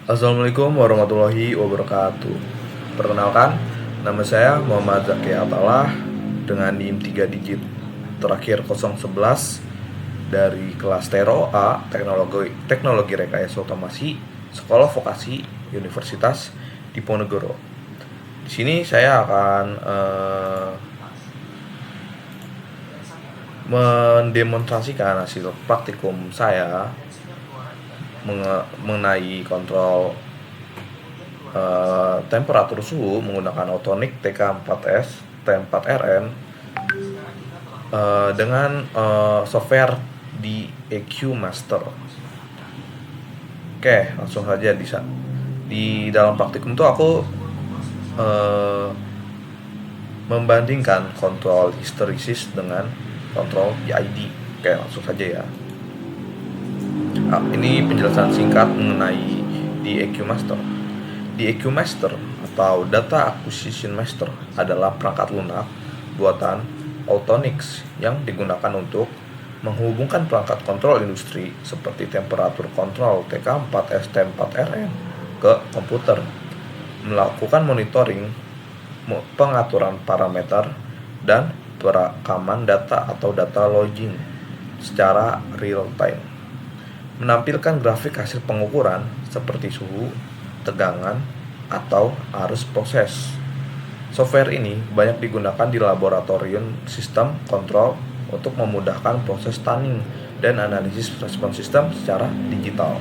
Assalamualaikum warahmatullahi wabarakatuh. Perkenalkan, nama saya Muhammad Zaki Atalah dengan NIM 3 digit terakhir 011 dari kelas Tero A Teknologi Rekayasa Otomasi Sekolah Vokasi Universitas Diponegoro. Di sini saya akan mendemonstrasikan hasil praktikum saya mengenai kontrol temperatur suhu menggunakan Autonic TK4S T4RN dengan software di EQ Master. Oke, langsung saja di dalam praktikum itu aku membandingkan kontrol hysteresis dengan kontrol PID. Oke, langsung saja ya. Ini penjelasan singkat mengenai DAQ Master. DAQ Master atau Data Acquisition Master adalah perangkat lunak buatan Autonix yang digunakan untuk menghubungkan perangkat kontrol industri seperti temperatur kontrol TK4S T4RN ke komputer, melakukan monitoring, pengaturan parameter, dan perekaman data atau data logging secara real time, menampilkan grafik hasil pengukuran seperti suhu, tegangan, atau arus proses. Software ini banyak digunakan di laboratorium sistem kontrol untuk memudahkan proses tuning dan analisis respon sistem secara digital.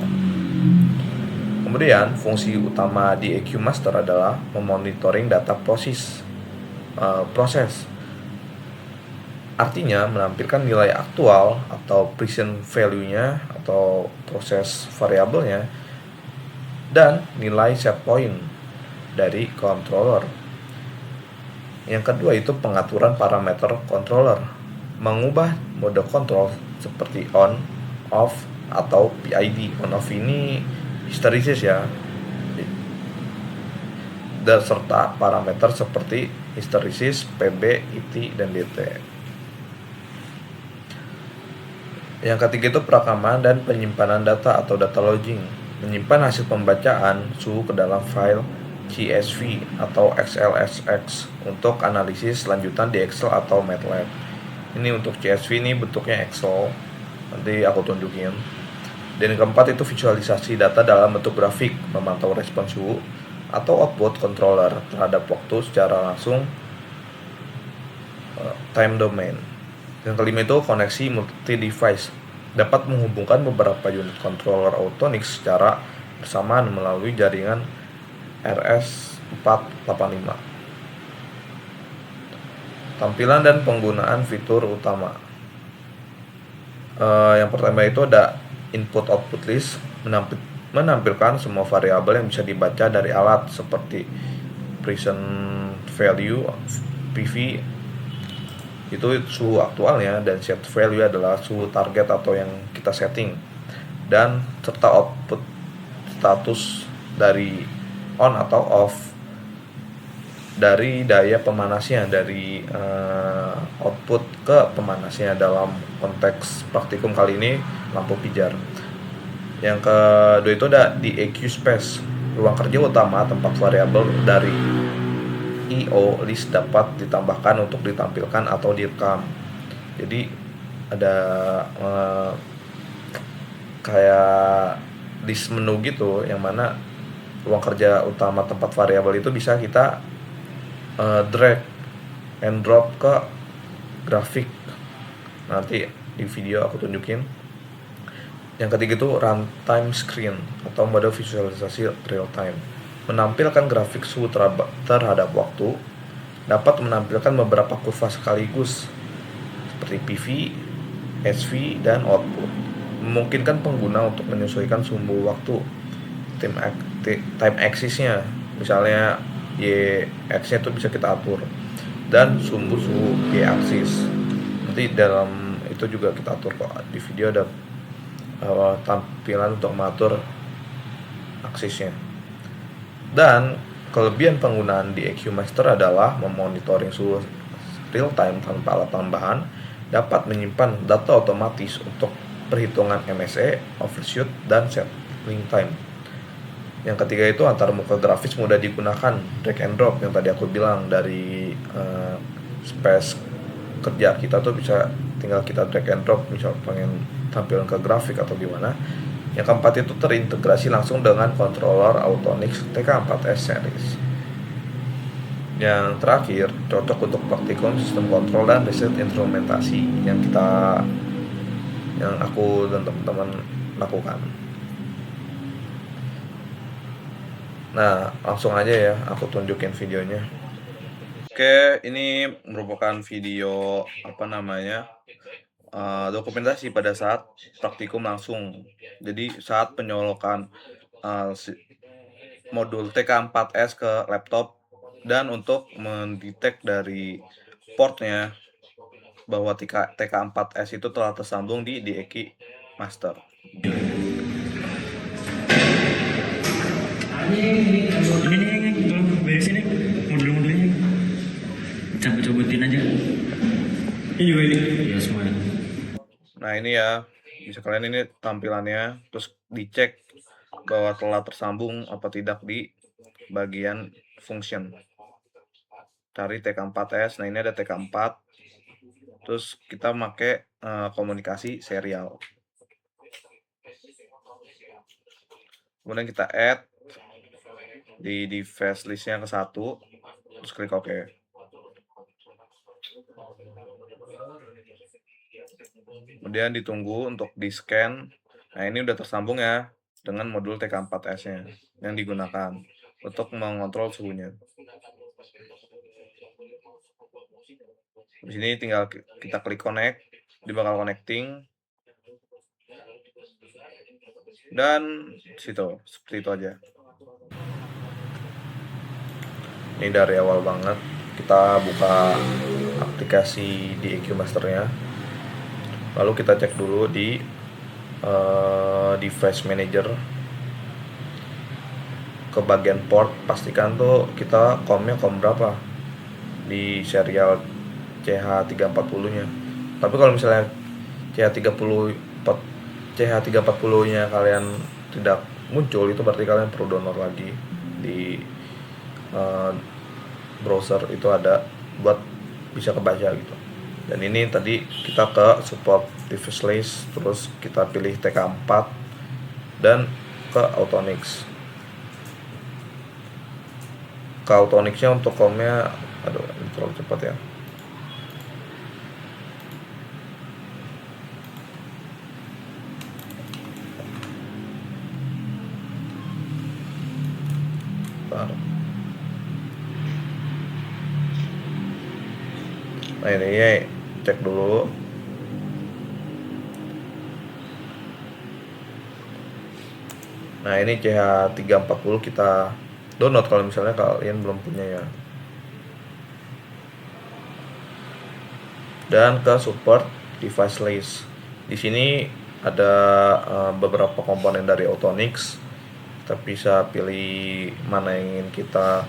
Kemudian, fungsi utama di EQ Master adalah memonitoring data proses. Artinya menampilkan nilai aktual atau present value-nya atau proses variabelnya dan nilai set point dari controller. Yang kedua itu pengaturan parameter controller, mengubah mode kontrol seperti on, off, atau PID. On off ini hysteresis ya, dan serta parameter seperti hysteresis, PB, IT, dan DT. Yang ketiga itu perekaman dan penyimpanan data atau data logging, menyimpan hasil pembacaan suhu ke dalam file CSV atau XLSX untuk analisis lanjutan di Excel atau MATLAB. Ini untuk CSV ini bentuknya Excel, nanti aku tunjukin. Dan yang keempat itu visualisasi data dalam bentuk grafik, memantau respon suhu atau output controller terhadap waktu secara langsung, time domain. Yang kelima itu koneksi multi-device, dapat menghubungkan beberapa unit controller Autonix secara bersamaan melalui jaringan RS485. Tampilan dan penggunaan fitur utama. Yang pertama itu ada input-output list, menampilkan semua variabel yang bisa dibaca dari alat seperti present value, PV, itu suhu aktualnya, dan set value adalah suhu target atau yang kita setting, dan serta output status dari on atau off dari daya pemanasnya, dari output ke pemanasnya. Dalam konteks praktikum kali ini lampu pijar. Yang kedua itu ada di EQ space, ruang kerja utama tempat variabel dari IO list dapat ditambahkan untuk ditampilkan atau direkam. Jadi ada kayak list menu gitu, yang mana ruang kerja utama tempat variabel itu bisa kita drag and drop ke grafik. Nanti di video aku tunjukin. Yang ketiga itu runtime screen atau mode visualisasi real time, menampilkan grafik suhu terhadap waktu, dapat menampilkan beberapa kurva sekaligus seperti PV, SV, dan output, memungkinkan pengguna untuk menyesuaikan sumbu waktu, time axis-nya, misalnya Y-axis-nya itu bisa kita atur, dan sumbu suhu Y-axis. Nanti dalam itu juga kita atur kok, di video ada tampilan untuk mengatur aksisnya. Dan kelebihan penggunaan di EQ Master adalah memonitoring suhu real time tanpa alat tambahan, dapat menyimpan data otomatis untuk perhitungan MSE, overshoot, dan settling time. Yang ketiga itu antarmuka grafis mudah digunakan, drag and drop yang tadi aku bilang dari space kerja kita tuh bisa tinggal kita drag and drop misal pengen tampilan ke grafik atau gimana. Yang keempat itu terintegrasi langsung dengan controller Autonix TK4S series. Yang terakhir cocok untuk praktikum sistem kontrol dan riset instrumentasi yang aku dan teman-teman lakukan. Nah, langsung aja ya aku tunjukin videonya. Oke, ini merupakan video dokumentasi pada saat praktikum langsung. Jadi saat penyolokan modul TK4S ke laptop dan untuk mendetek dari portnya bahwa TK4S itu telah tersambung di DEQ Master. Ini nih, tolong beresin nih modul-modulnya. Cabut-cabutin aja. Ini juga ini. Iya semuanya. Nah ini ya, bisa kalian ini tampilannya, terus dicek bahwa telah tersambung apa tidak di bagian function. Cari TK4S, nah ini ada TK4, terus kita pakai komunikasi serial. Kemudian kita add di device listnya ke 1, terus klik OK. Kemudian ditunggu untuk di scan. Nah ini udah tersambung ya dengan modul TK4S nya yang digunakan untuk mengontrol suhunya. Di sini tinggal kita klik connect, dia bakal connecting, dan situ seperti itu aja. Ini dari awal banget kita buka aplikasi di EQ Masternya, lalu kita cek dulu di device manager ke bagian port, pastikan tuh kita COM-nya COM berapa di serial CH340 nya. Tapi kalau misalnya CH340 nya kalian tidak muncul, itu berarti kalian perlu download lagi di browser, itu ada buat bisa kebaca gitu. Dan ini tadi kita ke support device list, terus kita pilih TK4 dan ke Autonix. Ke Autonix-nya untuk COM-nya, aduh ini terlalu cepat ya. Nah ini ya, cek dulu. Nah ini CH340 kita download kalau misalnya kalian belum punya ya. Dan ke support device list. Di sini ada beberapa komponen dari Autonix. Kita bisa pilih mana yang ingin kita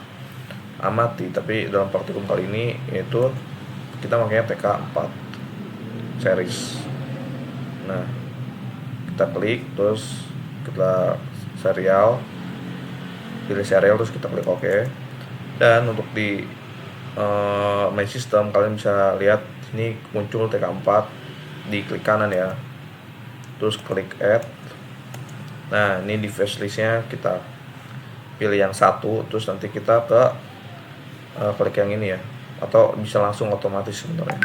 amati, tapi dalam praktikum kali ini yaitu kita makanya TK4 series. Nah kita klik, terus kita pilih serial, terus kita klik OK. Dan untuk di my system kalian bisa lihat ini muncul TK4, di klik kanan ya, terus klik add. Nah ini device listnya kita pilih yang 1, terus nanti kita klik yang ini ya, atau bisa langsung otomatis sebenarnya.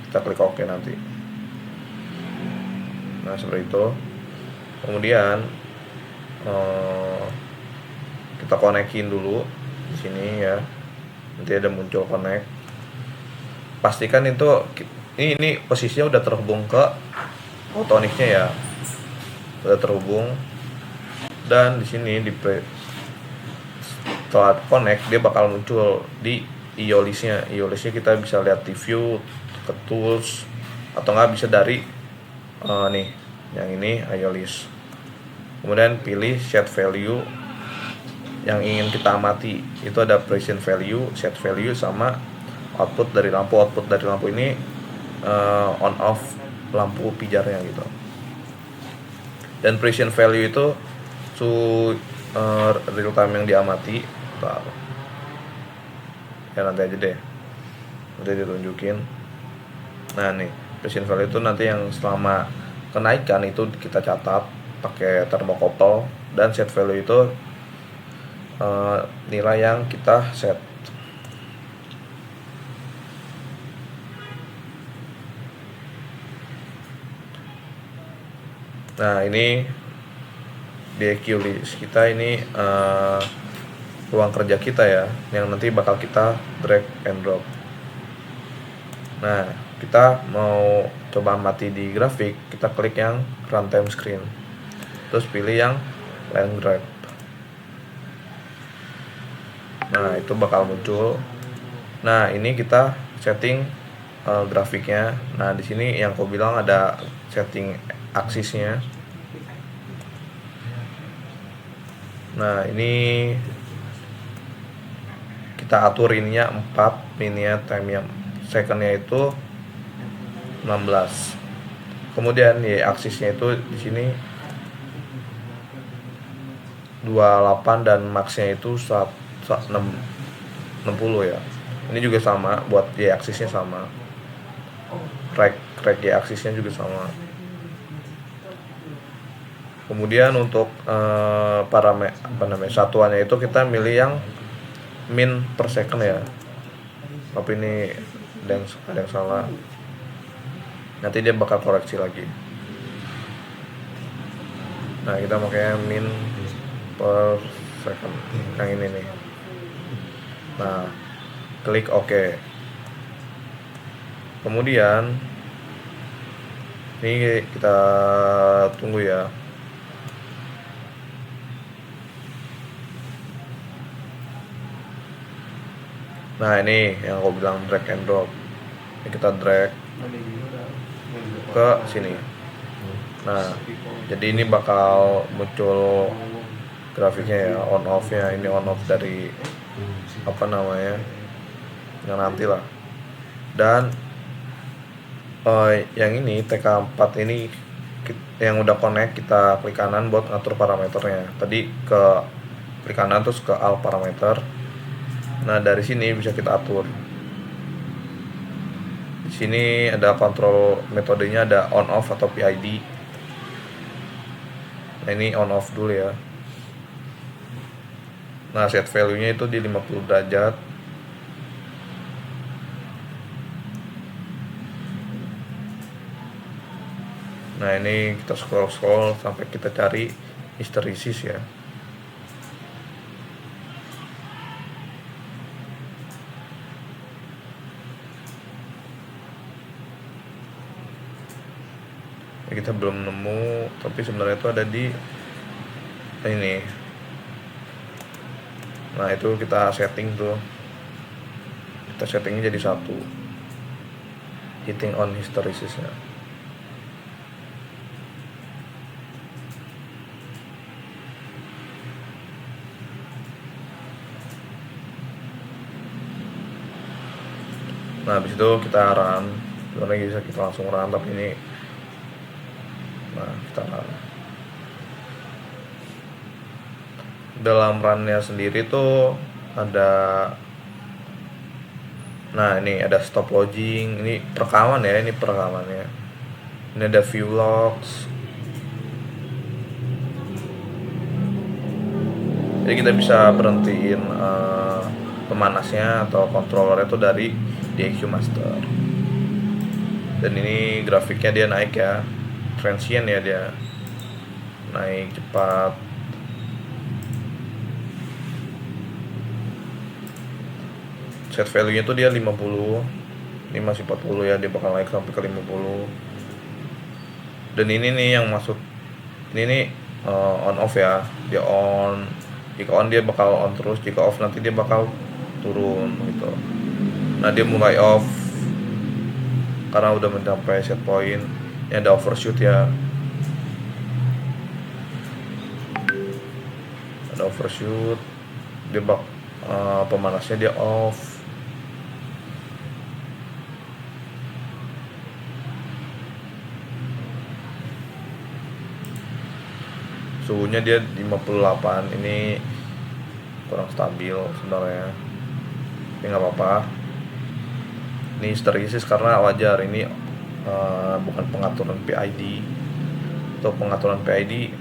Kita klik OK nanti. Nah seperti itu. Kemudian kita konekin dulu di sini ya. Nanti ada muncul connect. Pastikan itu ini posisinya udah terhubung ke Autonix-nya ya. Udah terhubung. Dan di sini setelah connect dia bakal muncul di IO list-nya. IO list-nya kita bisa lihat di view, ke tools, atau nggak bisa dari nih yang ini IO list. Kemudian pilih set value yang ingin kita amati. Itu ada present value, set value, sama output dari lampu. Output dari lampu ini on off lampu pijarnya gitu. Dan present value itu real time yang diamati. Bentar. Ya nanti aja deh, nanti ditunjukin. Nah nih patient value itu nanti yang selama kenaikan itu kita catat pakai thermocouple, dan set value itu nilai yang kita set. Nah ini di EQ list kita ini ruang kerja kita ya, yang nanti bakal kita drag and drop. Nah kita mau coba amati di grafik, kita klik yang runtime screen, terus pilih yang line graph. Nah itu bakal muncul. Nah ini kita setting grafiknya. Nah di sini yang aku bilang ada setting aksisnya. Nah ini kita atur ininya 4, ininya time-nya secondnya itu 16. Kemudian ya aksisnya itu di sini 28 dan max-nya itu 60 ya. Ini juga sama, buat y aksisnya sama. Rek y aksisnya juga sama. Kemudian untuk satuannya itu kita milih yang min per second ya. Tapi ini ada yang salah. Nanti dia bakal koreksi lagi. Nah kita pakai min per second yang ini nih. Nah klik OK. Kemudian ini kita tunggu ya. Nah ini yang aku bilang drag and drop. Ini kita drag ke sini. Nah jadi ini bakal muncul grafiknya ya, on off nya. Ini on off dari yang nanti lah. Dan yang ini TK4 ini yang udah connect, kita klik kanan buat ngatur parameternya. Tadi ke klik kanan terus ke all parameter. Nah dari sini bisa kita atur. Di sini ada kontrol metodenya, ada on off atau PID. Nah ini on off dulu ya. Nah set value-nya itu di 50 derajat. Nah ini kita scroll sampai kita cari hysteresis ya. Kita belum nemu, tapi sebenarnya itu ada di ini. Nah itu kita setting tuh, kita settingnya jadi 1, hitting on hysteresisnya. Nah habis itu kita run. Sebenarnya bisa kita langsung run, tapi ini kita run. Dalam runnya sendiri tuh ada, nah ini ada stop logging, ini perekaman ya, ini perekamannya. Ini ada view logs. Jadi kita bisa berhentiin pemanasnya atau controller itu dari EQ Master. Dan ini grafiknya dia naik ya, transient ya, dia naik cepat. Set value nya tuh dia 50, ini masih 40 ya, dia bakal naik sampai ke 50. Dan ini nih yang maksud, ini nih on off ya, dia on. Jika on dia bakal on terus, jika off nanti dia bakal turun gitu. Nah dia mulai off karena udah mencapai set point. Ini ada overshoot ya, ada overshoot, dia pemanasnya dia off. suhunya dia 58. Ini kurang stabil sebenarnya, ini nggak apa-apa. Ini histeresis karena wajar, ini bukan pengaturan PID. Untuk pengaturan PID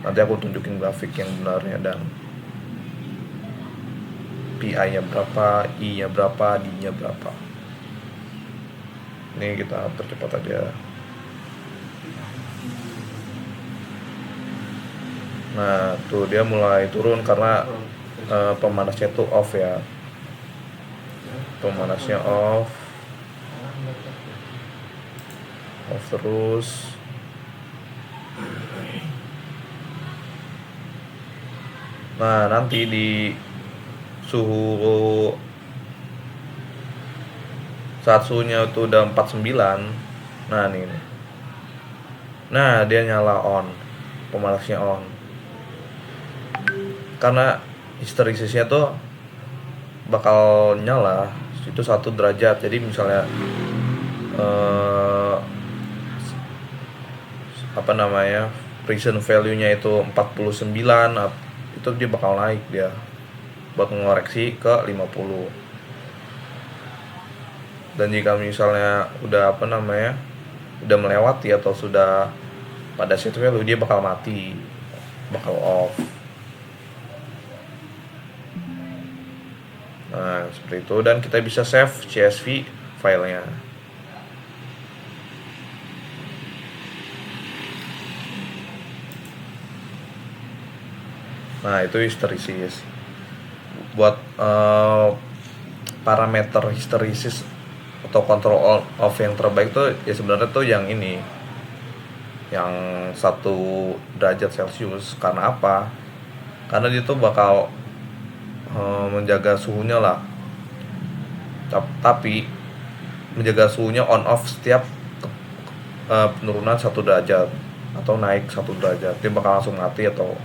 nanti aku tunjukin grafik yang benarnya, dan PI nya berapa, I nya berapa, D nya berapa. Ini kita percepat aja. Nah tuh dia mulai turun karena pemanasnya tuh off ya, pemanasnya off terus. Nah nanti di suhu saat suhunya itu udah 49, nah nih, nah dia nyala on, pemanasnya on, karena histeresisnya tuh bakal nyala itu 1 derajat. Jadi misalnya present value-nya itu 49, itu dia bakal naik dia buat mengoreksi ke 50. Dan jika misalnya udah udah melewati atau sudah pada set value, dia bakal mati, bakal off. Nah seperti itu, dan kita bisa save CSV filenya. Nah itu histeresis. Buat parameter histeresis atau control off yang terbaik tuh ya sebenarnya tuh yang ini, yang 1 derajat Celcius. Karena apa? Karena dia tuh bakal menjaga suhunya lah, tapi menjaga suhunya on off setiap penurunan 1 derajat atau naik 1 derajat. Dia bakal langsung mati atau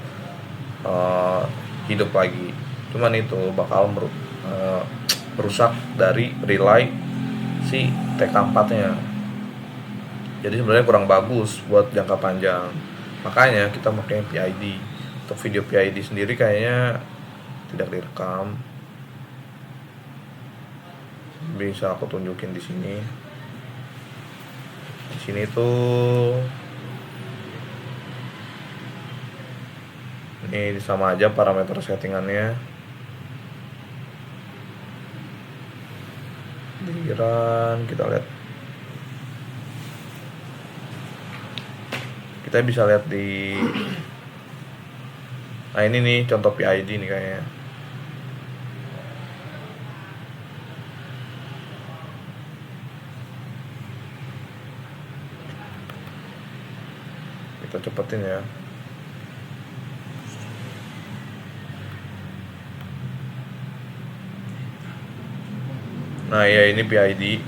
hidup lagi. Cuman itu bakal merusak dari relay si TK4 nya. Jadi sebenarnya kurang bagus buat jangka panjang. Makanya kita pakai PID. Untuk video PID sendiri kayaknya tidak direkam. Bisa aku tunjukin di sini. Di sini tuh ini sama aja parameter settingannya. Giliran kita lihat, kita bisa lihat di, nah ini nih contoh PID nih kayaknya. Kita cepetin ya. Nah ya ini PID,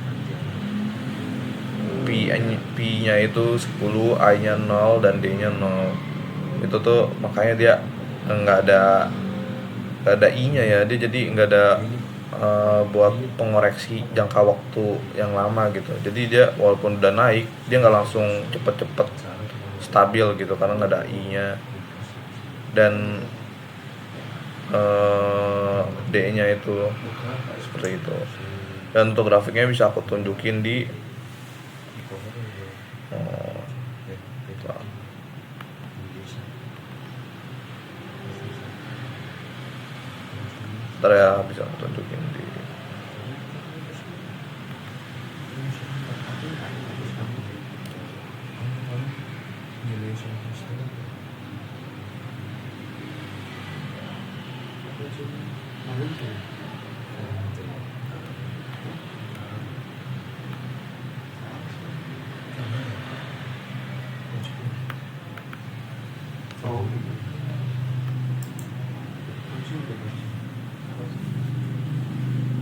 P-nya itu 10, I-nya 0, dan D-nya 0. Itu tuh makanya dia nggak ada I-nya ya, dia jadi nggak ada buat pengoreksi jangka waktu yang lama gitu. Jadi dia walaupun udah naik, dia nggak langsung cepet-cepet stabil gitu karena nggak ada I-nya. Dan D-nya itu seperti itu. Dan untuk grafiknya bisa aku tunjukin di ntar ya, bisa aku tunjukin di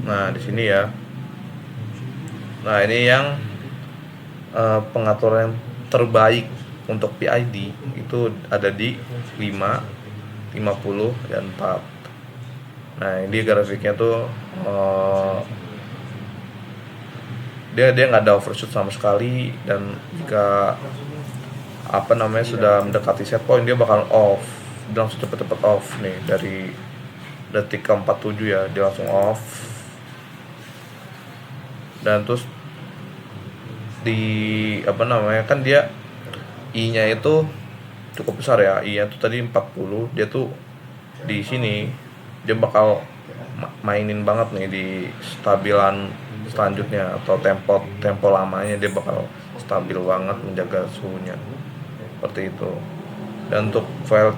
nah di sini ya. Nah ini yang pengaturan terbaik untuk PID itu ada di 5, 50, dan 4. Nah ini grafiknya tuh dia nggak ada overshoot sama sekali, dan jika sudah mendekati set point, dia bakal off. Dia langsung cepet-cepet off nih, dari detik ke 47 ya, dia langsung off. Dan terus di kan dia I-nya itu cukup besar ya, I-nya tuh tadi 40, dia tuh di sini dia bakal mainin banget nih di stabilan selanjutnya, atau tempo lamanya dia bakal stabil banget menjaga suhunya seperti itu. Dan untuk file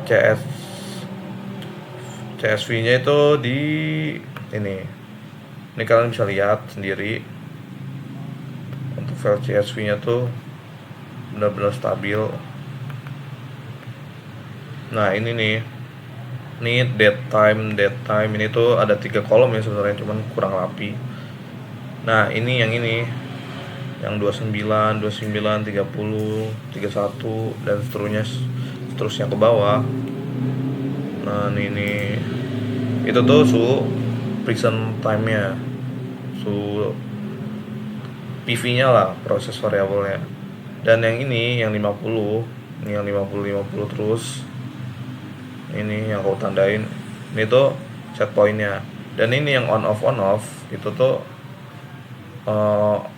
CSV-nya itu di ini kalian bisa lihat sendiri. Untuk file CSV-nya tuh benar-benar stabil. Nah ini nih, date time ini tuh ada 3 kolom ya sebenarnya, cuman kurang rapi. Nah ini yang 29, 30, 31 dan seterusnya ke bawah. Nah ini itu tuh suhu present time-nya, suhu PV-nya lah, proses variabelnya. Dan yang ini yang 50, ini yang 50 terus. Ini yang aku tandain, ini tuh set point-nya. Dan ini yang on off itu tuh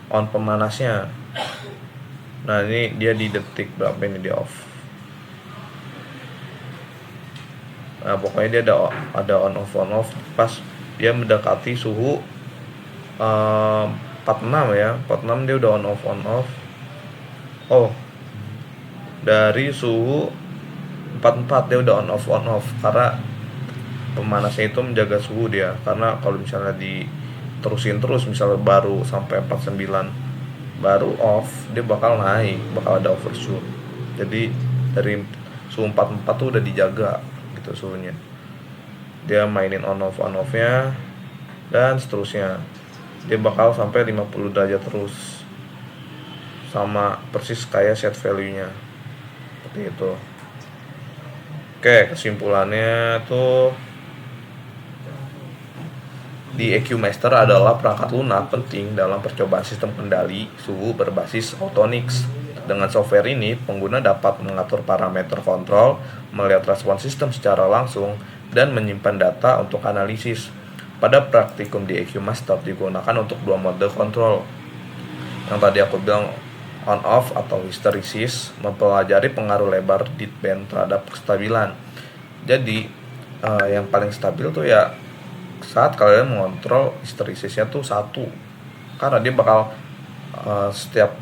on pemanasnya. Nah ini dia di detik berapa ini dia off. Nah pokoknya dia ada on off pas dia mendekati suhu 46 ya, 46 dia udah on off. Oh, dari suhu 44 dia udah on off karena pemanasnya itu menjaga suhu dia. Karena kalau misalnya diterusin terus, misalnya baru sampai 49 baru off, dia bakal ada overshoot. Jadi dari suhu 44 tuh udah dijaga gitu suhunya. Dia mainin on off-nya dan seterusnya. Dia bakal sampai 50 derajat terus, sama persis kayak set value-nya seperti itu. Oke, kesimpulannya tuh di EQ Master adalah perangkat lunak penting dalam percobaan sistem kendali suhu berbasis Autonix. Dengan software ini, pengguna dapat mengatur parameter kontrol, melihat respon sistem secara langsung, dan menyimpan data untuk analisis. Pada praktikum di EQ Master digunakan untuk 2 mode kontrol. Yang tadi aku bilang on-off atau hysteresis, mempelajari pengaruh lebar dead band terhadap kestabilan. Jadi yang paling stabil tuh ya saat kalian mengontrol hysteresisnya tuh 1, karena dia bakal setiap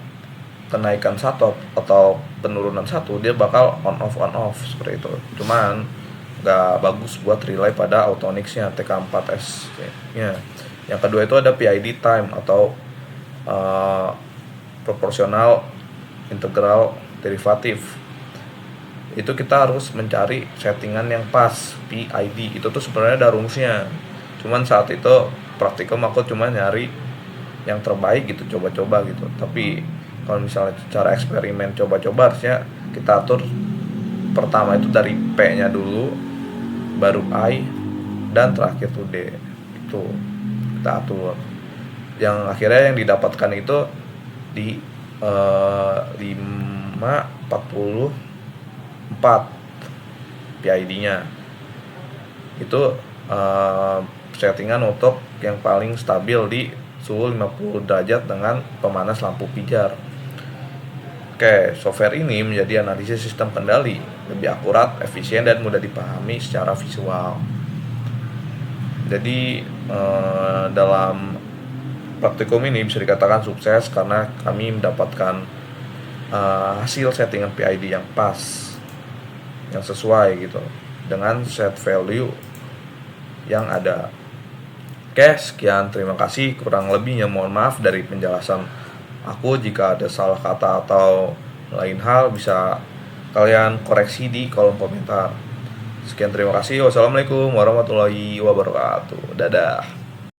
kenaikan 1 atau penurunan 1 dia bakal on off seperti itu. Cuman nggak bagus buat relay pada Autonix-nya, TK4S nya. Yang kedua itu ada PID time atau proporsional integral derivatif. Itu kita harus mencari settingan yang pas, PID. Itu tuh sebenarnya ada rumusnya. Cuman saat itu praktikum aku cuma nyari yang terbaik gitu, coba-coba gitu. Tapi kalau misalnya cara eksperimen coba-coba, harusnya kita atur pertama itu dari P-nya dulu, baru I, dan terakhir tuh D. Itu kita atur. Yang akhirnya yang didapatkan itu di 544 PID-nya. Itu settingan untuk yang paling stabil di suhu 50 derajat dengan pemanas lampu pijar. Oke, software ini menjadi analisis sistem kendali lebih akurat, efisien, dan mudah dipahami secara visual. Jadi dalam praktikum ini bisa dikatakan sukses karena kami mendapatkan hasil settingan PID yang pas, yang sesuai gitu dengan set value yang ada. Oke, sekian, terima kasih. Kurang lebihnya mohon maaf dari penjelasan aku. Jika ada salah kata atau lain hal bisa kalian koreksi di kolom komentar. Sekian, terima kasih. Wassalamualaikum warahmatullahi wabarakatuh. Dadah.